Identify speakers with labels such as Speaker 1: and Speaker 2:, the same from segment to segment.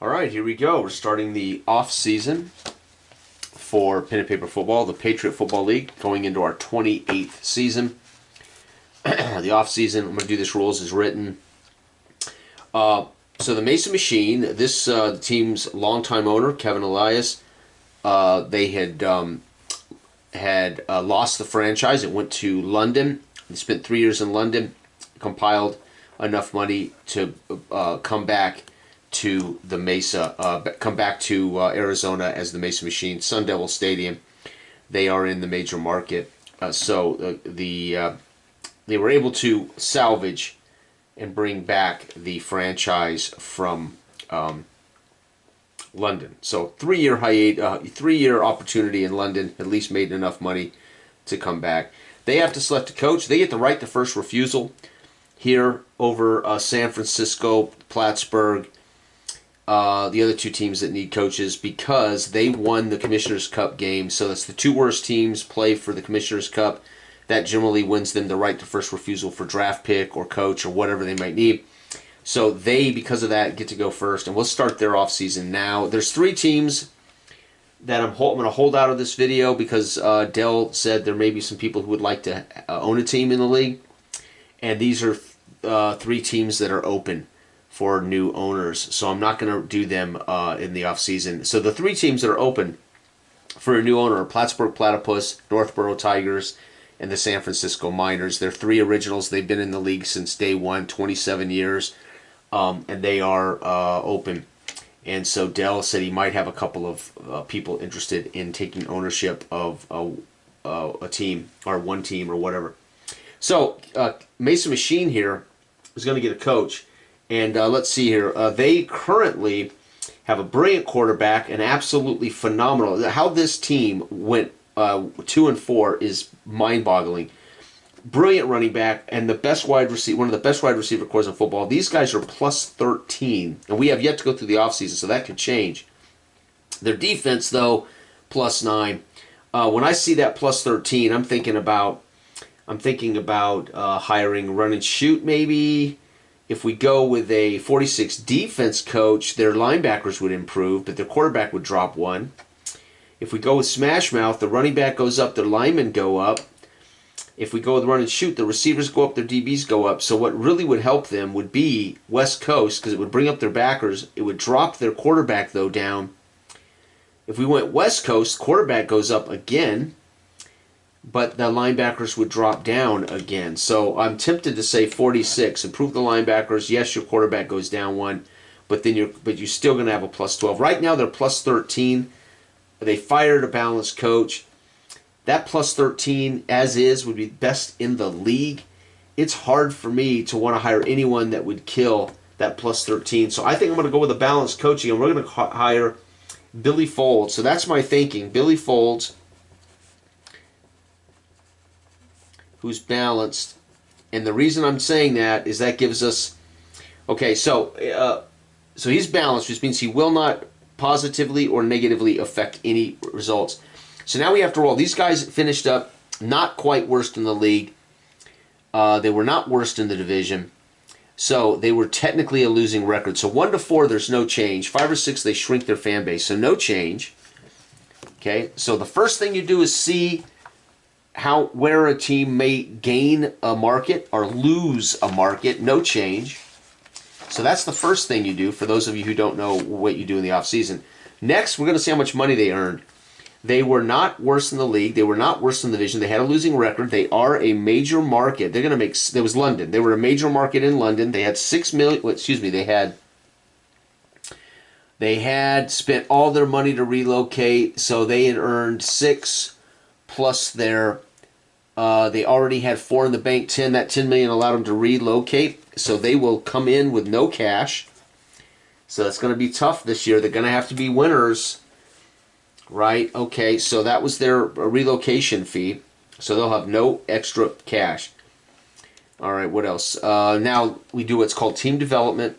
Speaker 1: All right, here we go. We're starting the off season for Pen and Paper Football, the Patriot Football League, going into our 28th season. The off season, I'm going to do this rules as written. So the Mesa Machine, this the team's longtime owner, Kevin Elias, they had lost the franchise. It went to London. They spent 3 years in London, compiled enough money to come back to the Mesa, come back to Arizona as the Mesa Machine, Sun Devil Stadium. They are in the major market, they were able to salvage and bring back the franchise from London. So 3 year hiatus, 3 year opportunity in London, at least made enough money to come back. They have to select a coach. They get the right to first refusal here over San Francisco, Plattsburgh, the other two teams that need coaches, because they won the Commissioner's Cup game. So that's the two worst teams play for the Commissioner's Cup. That generally wins them the right to first refusal for draft pick or coach or whatever they might need. So they, because of that, get to go first. And we'll start their offseason now. There's three teams that I'm going to hold out of this video because Dell said there may be some people who would like to own a team in the league. And these are three teams that are open for new owners. So I'm not going to do them in the offseason. So the three teams that are open for a new owner are Plattsburgh Platypus, Northborough Tigers, and the San Francisco Miners. They're three originals. They've been in the league since day one, 27 years, and they are open. And so Dell said he might have a couple of people interested in taking ownership of a team or one team or whatever. So Mesa Machine here is going to get a coach. And let's see here. They currently have a brilliant quarterback, and absolutely phenomenal. How this team went 2-4 is mind-boggling. Brilliant running back and the best wide receiver, one of the best wide receiver cores in football. These guys are plus 13, and we have yet to go through the offseason, so that could change. Their defense, though, plus 9. When I see that plus 13, I'm thinking about hiring run and shoot maybe. If we go with a 46 defense coach, their linebackers would improve, but their quarterback would drop one. If we go with Smash Mouth, the running back goes up, their linemen go up. If we go with run and shoot, the receivers go up, their DBs go up. So what really would help them would be West Coast, because it would bring up their backers. It would drop their quarterback, though, down. If we went West Coast, quarterback goes up again, but the linebackers would drop down again. So I'm tempted to say 46. Improve the linebackers. Yes, your quarterback goes down one, but you're still going to have a plus 12. Right now they're plus 13. They fired a balanced coach. That plus 13, as is, would be best in the league. It's hard for me to want to hire anyone that would kill that plus 13. So I think I'm going to go with a balanced coaching, and we're going to hire Billy Folds. So that's my thinking. Billy Folds, who's balanced. And the reason I'm saying that is that gives us... Okay, so he's balanced, which means he will not positively or negatively affect any results. So now we have to roll. These guys finished up not quite worst in the league. They were not worst in the division. So they were technically a losing record. So 1-4, there's no change. 5 or 6, they shrink their fan base. So no change. Okay, so the first thing you do is see where a team may gain a market or lose a market. No change. So that's the first thing you do for those of you who don't know what you do in the offseason. Next, we're going to see how much money they earned. They were not worse in the league. They were not worse in the division. They had a losing record. They are a major market. They're going to make... There was London. They were a major market in London. They had $6 million... Excuse me. They had spent all their money to relocate, so they had earned 6 plus their... they already had 4 in the bank, 10. That $10 million allowed them to relocate. So they will come in with no cash. So it's going to be tough this year. They're going to have to be winners, right? Okay, so that was their relocation fee. So they'll have no extra cash. All right, what else? Now we do what's called team development.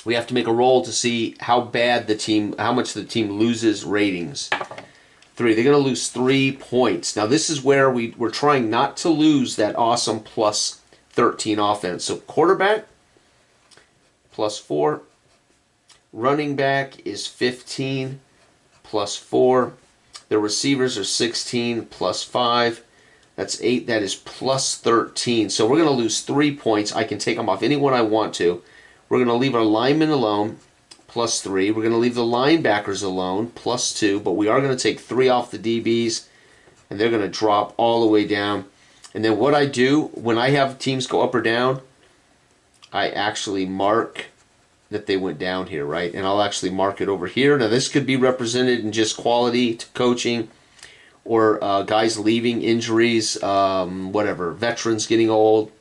Speaker 1: We have to make a roll to see how much the team loses ratings. 3. They're going to lose 3 points. Now this is where we're trying not to lose that awesome plus 13 offense. So quarterback, plus 4. Running back is 15 plus 4. The receivers are 16 plus 5. That's 8. That is plus 13. So we're going to lose 3 points. I can take them off anyone I want to. We're going to leave our linemen alone, plus 3. We're going to leave the linebackers alone, plus 2. But we are going to take 3 off the DBs, and they're going to drop all the way down. And then what I do, when I have teams go up or down, I actually mark that they went down here, right? And I'll actually mark it over here. Now, this could be represented in just quality to coaching, or guys leaving, injuries, whatever, veterans getting old.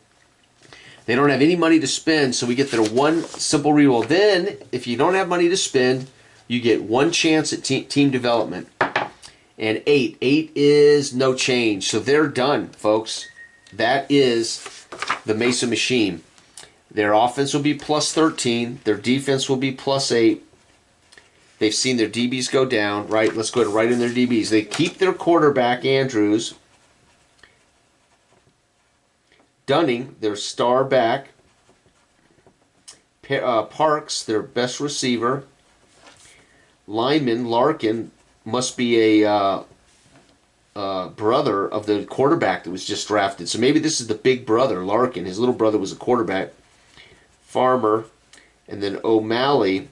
Speaker 1: They don't have any money to spend, so we get their one simple rule. Then, if you don't have money to spend, you get one chance at team development. And 8. 8 is no change. So they're done, folks. That is the Mesa machine. Their offense will be plus 13. Their defense will be plus 8. They've seen their DBs go down, right? Let's go ahead and write in their DBs. They keep their quarterback, Andrews. Dunning, their star back. Parks, their best receiver. Lineman, Larkin, must be a brother of the quarterback that was just drafted. So maybe this is the big brother, Larkin. His little brother was a quarterback. Farmer, and then O'Malley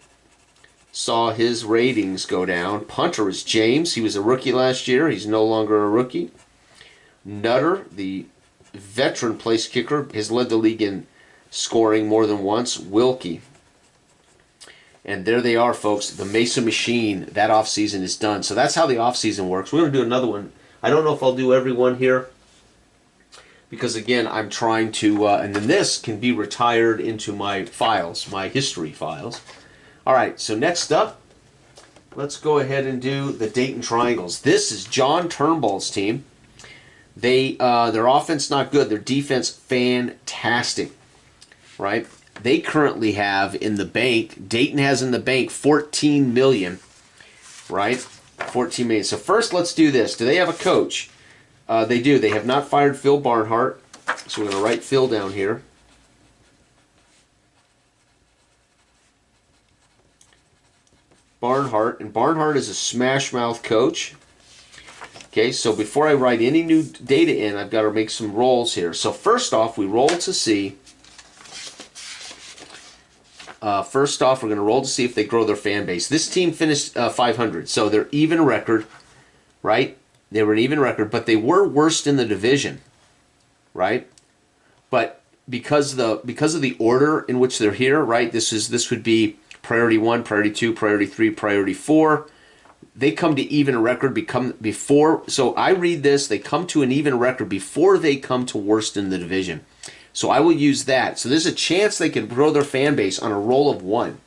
Speaker 1: saw his ratings go down. Punter is James. He was a rookie last year. He's no longer a rookie. Nutter, the veteran place kicker, has led the league in scoring more than once. Wilkie. And there they are, folks. The Mesa machine. That offseason is done. So that's how the offseason works. We're going to do another one. I don't know if I'll do every one here, because, again, I'm trying to, and then this can be retired into my files, my history files. All right, so next up, let's go ahead and do the Dayton Triangles. This is John Turnbull's team. Their offense not good. Their defense fantastic, right? They currently have in the bank, Dayton has in the bank $14 million, right? $14 million. So first, let's do this. Do they have a coach? They do. They have not fired Phil Barnhart. So we're going to write Phil down here. Barnhart. And Barnhart is a smash mouth coach. Okay, so before I write any new data in, I've got to make some rolls here. So first off, we roll to see. First off, we're going to roll to see if they grow their fan base. This team finished 500, so they're even record, right? They were an even record, but they were worst in the division, right? But because of the order in which they're here, right? This would be priority 1, priority 2, priority 3, priority 4. They come to even record before. So I read this. They come to an even record before they come to worst in the division. So I will use that. So there's a chance they could grow their fan base on a roll of 1.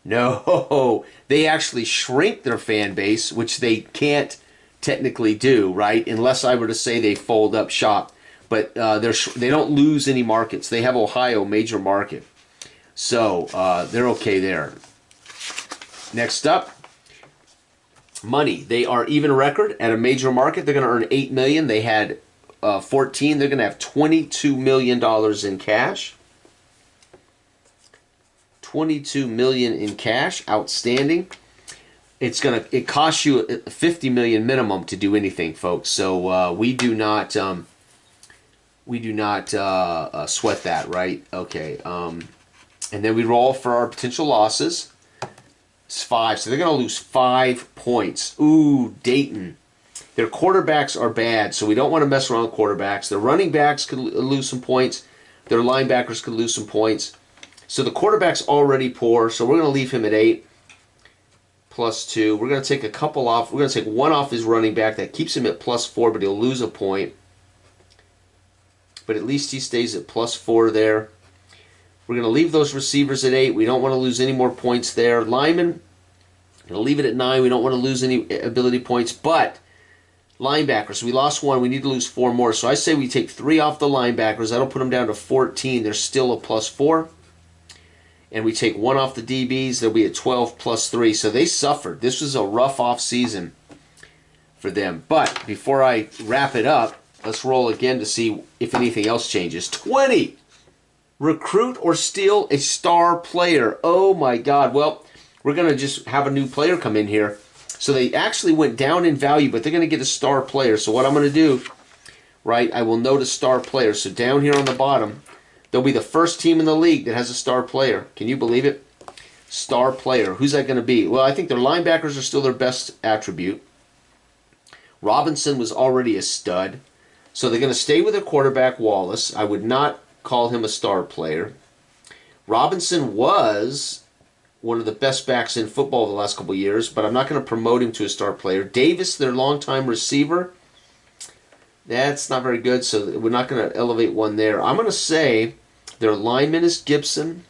Speaker 1: No, they actually shrink their fan base, which they can't technically do, right? Unless I were to say they fold up shop. But they don't lose any markets. They have Ohio, major market. So they're okay there. Next up, money. They are even record at a major market. They're going to earn $8 million. They had 14. They're going to have $22 million in cash. $22 million in cash, outstanding. It costs you $50 million minimum to do anything, folks. So we do not sweat that, right? Okay. And then we roll for our potential losses. It's 5, so they're going to lose 5 points. Ooh, Dayton. Their quarterbacks are bad, so we don't want to mess around with quarterbacks. Their running backs could lose some points. Their linebackers could lose some points. So the quarterback's already poor, so we're going to leave him at 8 plus 2. We're going to take a couple off. We're going to take 1 off his running back. That keeps him at plus 4, but he'll lose a point. But at least he stays at plus 4 there. We're going to leave those receivers at 8. We don't want to lose any more points there. Linemen, going to leave it at 9. We don't want to lose any ability points. But linebackers, we lost 1. We need to lose 4 more. So I say we take 3 off the linebackers. That'll put them down to 14. They're still a plus 4. And we take 1 off the DBs. They'll be at 12 plus 3. So they suffered. This was a rough off season for them. But before I wrap it up, let's roll again to see if anything else changes. 20! Recruit or steal a star player. Oh my God. Well, we're going to just have a new player come in here. So they actually went down in value, but they're going to get a star player. So what I'm going to do, right, I will note a star player. So down here on the bottom, they'll be the first team in the league that has a star player. Can you believe it? Star player. Who's that going to be? Well, I think their linebackers are still their best attribute. Robinson was already a stud. So they're going to stay with their quarterback, Wallace. I would not call him a star player. Robinson was one of the best backs in football the last couple of years, but I'm not going to promote him to a star player. Davis, their longtime receiver, that's not very good, so we're not going to elevate one there. I'm going to say their lineman is Gibson.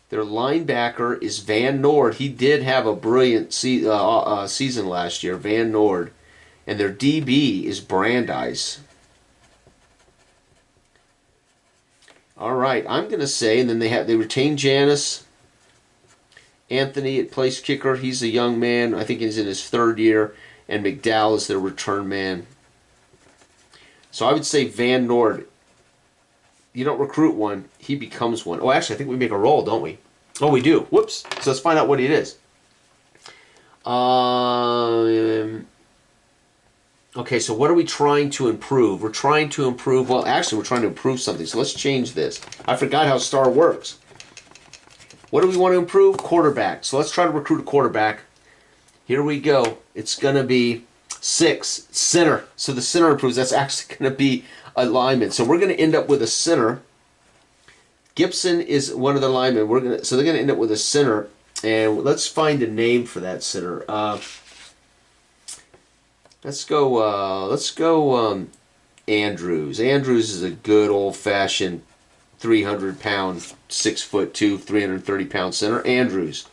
Speaker 1: Their linebacker is Van Nord. He did have a brilliant season last year, Van Nord. And their DB is Brandeis. All right, I'm going to say, and then they retain Janice. Anthony at place kicker, he's a young man. I think he's in his third year. And McDowell is their return man. So I would say Van Nord. You don't recruit one, he becomes one. Oh, actually, I think we make a roll, don't we? Oh, we do. Whoops. So let's find out what it is. Okay, so what are we trying to improve? We're trying to improve, well, actually, we're trying to improve something. So let's change this. I forgot how star works. What do we want to improve? Quarterback. So let's try to recruit a quarterback. Here we go. It's going to be 6. Center. So the center improves. That's actually going to be a lineman. So we're going to end up with a center. Gibson is one of the linemen. So they're going to end up with a center. And let's find a name for that center. Let's go Andrews. Andrews is a good old-fashioned 300-pound, 6'2", 330-pound center. Andrews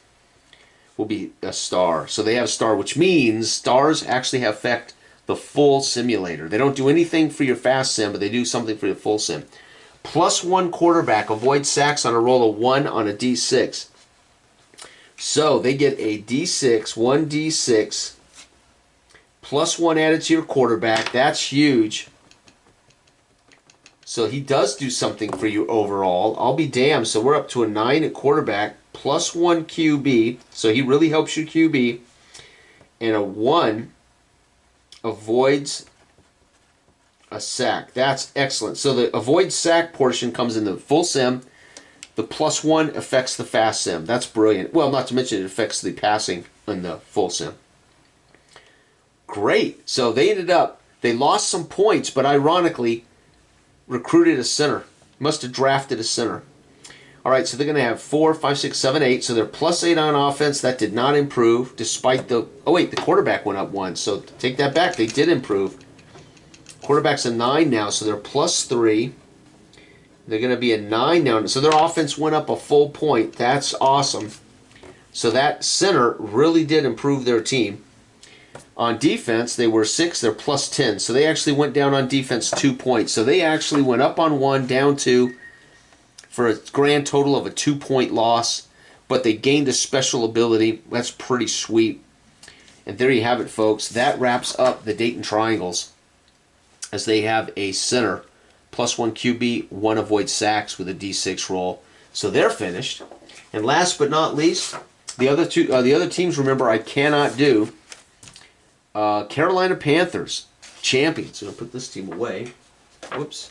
Speaker 1: will be a star. So they have a star, which means stars actually affect the full simulator. They don't do anything for your fast sim, but they do something for your full sim. +1 quarterback. Avoid sacks on a roll of 1 on a D6. So they get a D6, 1D6, +1 added to your quarterback. That's huge. So he does do something for you overall. I'll be damned. So we're up to a 9 at quarterback, +1 QB. So he really helps your QB. And a 1 avoids a sack. That's excellent. So the avoid sack portion comes in the full sim. The +1 affects the fast sim. That's brilliant. Well, not to mention it affects the passing in the full sim. Great. So they lost some points, but ironically recruited a center. Must have drafted a center. All right, so they're going to have 4, 5, 6, 7, 8. So they're +8 on offense. That did not improve despite the... Oh, wait, the quarterback went up 1. So take that back. They did improve. Quarterback's a 9 now, so they're +3. They're going to be a 9 now. So their offense went up a full point. That's awesome. So that center really did improve their team. On defense, they were 6. They're +10. So they actually went down on defense 2 points. So they actually went up on 1, down 2, for a grand total of a 2-point loss. But they gained a special ability. That's pretty sweet. And there you have it, folks. That wraps up the Dayton Triangles, as they have a center, +1 QB, 1 avoid sacks with a D6 roll. So they're finished. And last but not least, the other teams, remember, I cannot do. Carolina Panthers, champions. I'm going to put this team away. Whoops.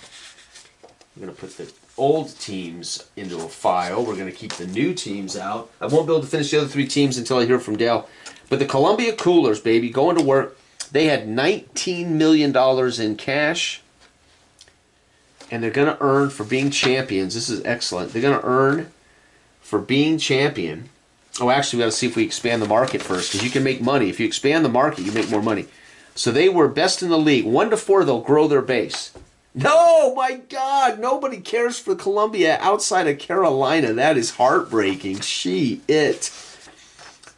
Speaker 1: I'm going to put the old teams into a file. We're going to keep the new teams out. I won't be able to finish the other 3 teams until I hear from Dale. But the Columbia Coolers, baby, going to work. They had $19 million in cash. And they're going to earn for being champions. This is excellent. They're going to earn for being champion. Oh, actually, we got to see if we expand the market first, because you can make money. If you expand the market, you make more money. So they were best in the league. 1 to 4, they'll grow their base. No, my God, nobody cares for Columbia outside of Carolina. That is heartbreaking.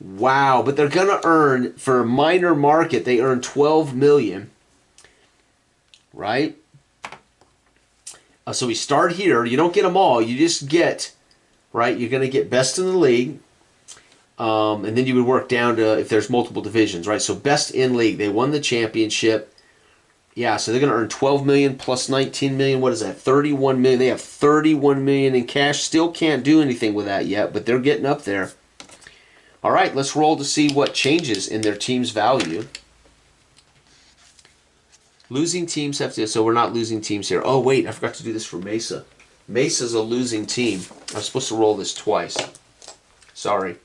Speaker 1: Wow, but they're going to earn, for a minor market, they earn $12 million. Right? So we start here. You don't get them all. You just get, right, you're going to get best in the league. And then you would work down to if there's multiple divisions, right? So best in league. They won the championship. Yeah, so they're going to earn 12 million plus 19 million. What is that? 31 million. They have 31 million in cash. Still can't do anything with that yet, but they're getting up there. All right, let's roll to see what changes in their team's value. Losing teams have to, so we're not losing teams here. Oh, wait, I forgot to do this for Mesa. Mesa's a losing team. I was supposed to roll this twice. Sorry.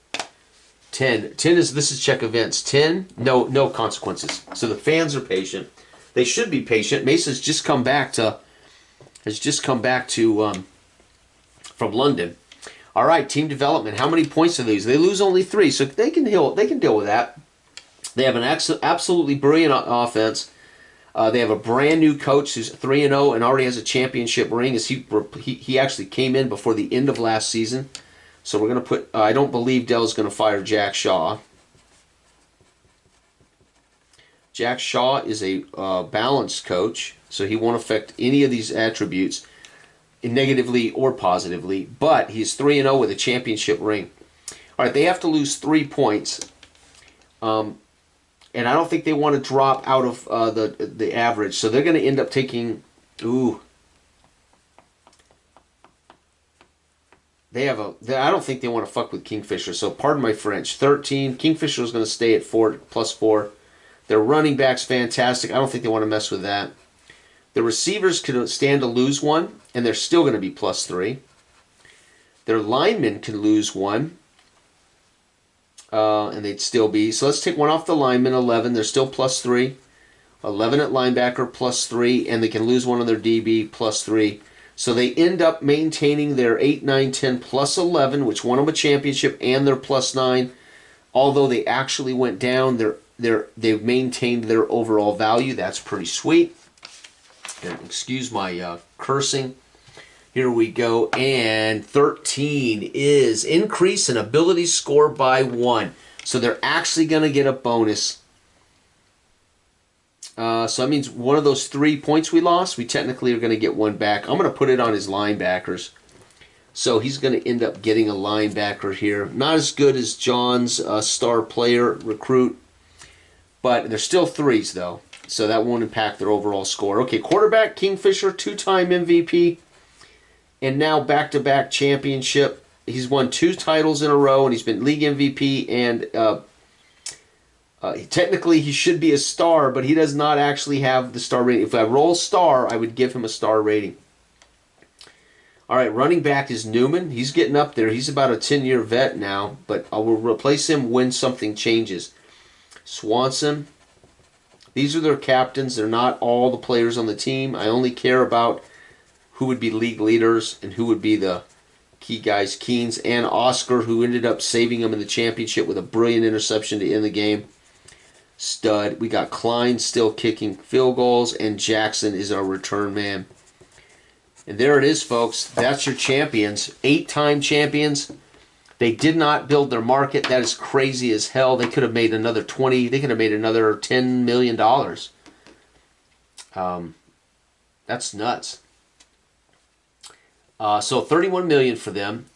Speaker 1: 10. 10 is, this is check events. 10, no consequences. So the fans are patient. They should be patient. Mesa's just come back to, from London. All right, team development. How many points are these? They lose only 3, so they can deal with that. They have an absolutely brilliant offense. They have a brand new coach who's 3-0 and already has a championship ring. As he actually came in before the end of last season. So we're going to put. I don't believe Dell's going to fire Jack Shaw. Jack Shaw is a balanced coach, so he won't affect any of these attributes negatively or positively. But he's 3-0 with a championship ring. All right, they have to lose 3 points. And I don't think they want to drop out of the average. So they're going to end up taking... Ooh. I don't think they want to fuck with Kingfisher. So pardon my French. 13. Kingfisher is going to stay at 4 plus 4. Their running back's fantastic. I don't think they want to mess with that. The receivers could stand to lose 1, and they're still going to be plus 3. Their linemen can lose 1. And they'd still be. So let's take 1 off the lineman, 11. They're still plus 3. 11 at linebacker, plus 3. And they can lose 1 on their DB, plus 3. So they end up maintaining their 8, 9, 10, plus 11, which won them a championship, and their plus 9. Although they actually went down, they've maintained their overall value. That's pretty sweet. And excuse my cursing. Here we go, and 13 is increase in ability score by 1. So they're actually going to get a bonus. So that means one of those 3 points we lost, we technically are going to get 1 back. I'm going to put it on his linebackers. So he's going to end up getting a linebacker here. Not as good as John's star player recruit, but they're still 3s, though. So that won't impact their overall score. Okay, quarterback, Kingfisher, 2-time MVP. And now back-to-back championship. He's won 2 titles in a row, and he's been league MVP. And technically, he should be a star, but he does not actually have the star rating. If I roll star, I would give him a star rating. All right, running back is Newman. He's getting up there. He's about a 10-year vet now, but I will replace him when something changes. Swanson. These are their captains. They're not all the players on the team. I only care about who would be league leaders and who would be the key guys. Keynes and Oscar, who ended up saving them in the championship with a brilliant interception to end the game. Stud. We got Klein still kicking field goals, and Jackson is our return man. And there it is, folks. That's your champions. 8-time champions. They did not build their market. That is crazy as hell. They could have made another 20. They could have made another $10 million. That's nuts. So $31 million for them.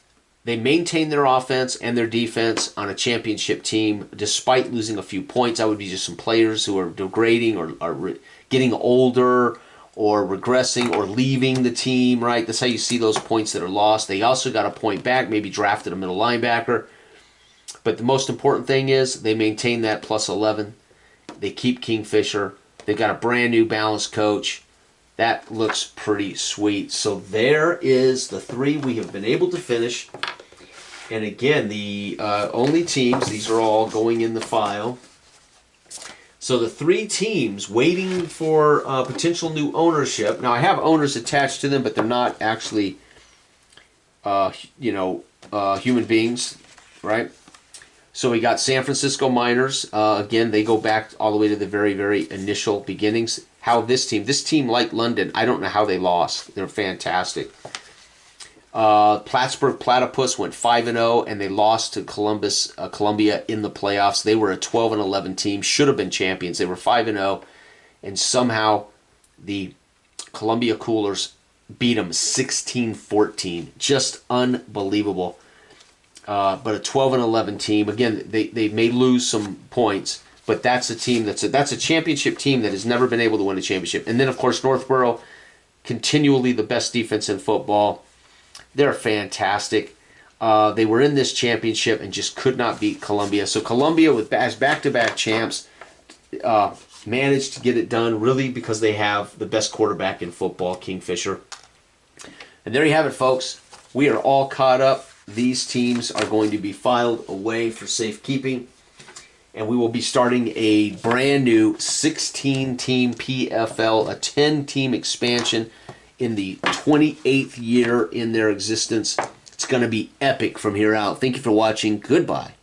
Speaker 1: They maintain their offense and their defense on a championship team despite losing a few points. That would be just some players who are degrading or are getting older or regressing or leaving the team, right? That's how you see those points that are lost. They also got a point back, maybe drafted a middle linebacker. But the most important thing is they maintain that plus 11. They keep Kingfisher. They've got a brand new balanced coach. That looks pretty sweet. So there is the 3 we have been able to finish. And again, the only teams, these are all going in the file. So the 3 teams waiting for potential new ownership. Now I have owners attached to them, but they're not actually, human beings, right? So we got San Francisco Miners. Again, they go back all the way to the very, very initial beginnings. How this team like London, I don't know how they lost. They're fantastic. Plattsburgh Platypus went 5-0, and they lost to Columbia in the playoffs. They were a 12-11 team, should have been champions. They were 5-0, and somehow the Columbia Coolers beat them 16-14. Just unbelievable. But a 12-11 team. Again, they may lose some points, But that's a team that's a championship team that has never been able to win a championship. And then, of course, Northborough, continually the best defense in football. They're fantastic. They were in this championship and just could not beat Columbia. So Columbia, as back-to-back champs, managed to get it done really because they have the best quarterback in football, Kingfisher. And there you have it, folks. We are all caught up. These teams are going to be filed away for safekeeping. And we will be starting a brand new 16-team PFL, a 10-team expansion in the 28th year in their existence. It's going to be epic from here out. Thank you for watching. Goodbye.